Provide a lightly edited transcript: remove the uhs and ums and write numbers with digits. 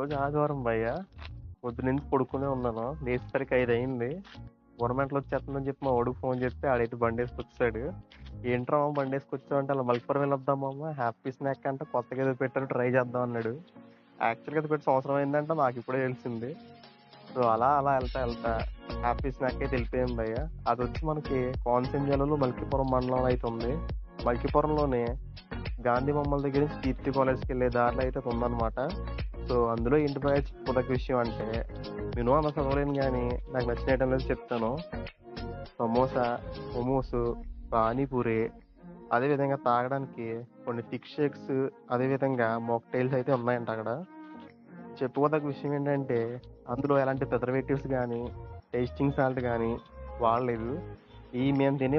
రోజు ఆదివారం భయ్య. పొద్దున్నుంచి పడుకునే ఉన్నాను. లేచేసరికి 5 అయింది. గవర్నమెంట్లో వచ్చేస్తుందని చెప్పి మా వాడికి ఫోన్ చేస్తే ఆడైతే బండేసుకొచ్చేసాడు. ఏంట్రా మామ బండేసుకొచ్చావు అంటే అలా మల్కిపురం వెళ్ళొద్దాం మామ హ్యాపీ స్నాక్ అంటే కొత్తగా ఏదో పెట్టారు ట్రై చేద్దాం అన్నాడు. యాక్చువల్గా అది పెట్టి సంవత్సరం అయిందంటే నాకు ఇప్పుడే తెలిసింది. సో అలా అలా వెళ్తా హ్యాపీ స్నాక్ అయితే వెళ్ళిపోయాం భయ్య. అది వచ్చి మనకి కోనసీమ జిల్లాలో మల్కీపురం మండలంలో అయితే ఉంది. మల్కీపురంలోనే గాంధీ బొమ్మల దగ్గర నుంచి కీర్తి కాలేజ్కి వెళ్ళే దారిలో అయితే అది ఉందన్నమాట. సో అందులో ఏంటి భయ్య చెప్పుకోదగ్గ విషయం అంటే నేను అన్న చదవలేను కానీ నాకు నచ్చిన ఐటమ్ అనేది చెప్తాను. సమోసా, మోమోస్, పానీపూరి, అదేవిధంగా తాగడానికి కొన్ని థిక్ షేక్స్, అదేవిధంగా మాక్టైల్స్ అయితే ఉన్నాయంట అక్కడ. చెప్పుకోదగ్గ విషయం ఏంటంటే అందులో ఎలాంటి ప్రిజర్వేటివ్స్ కానీ టేస్టింగ్ సాల్ట్ కానీ వాడలేదు. ఈ మేము తినే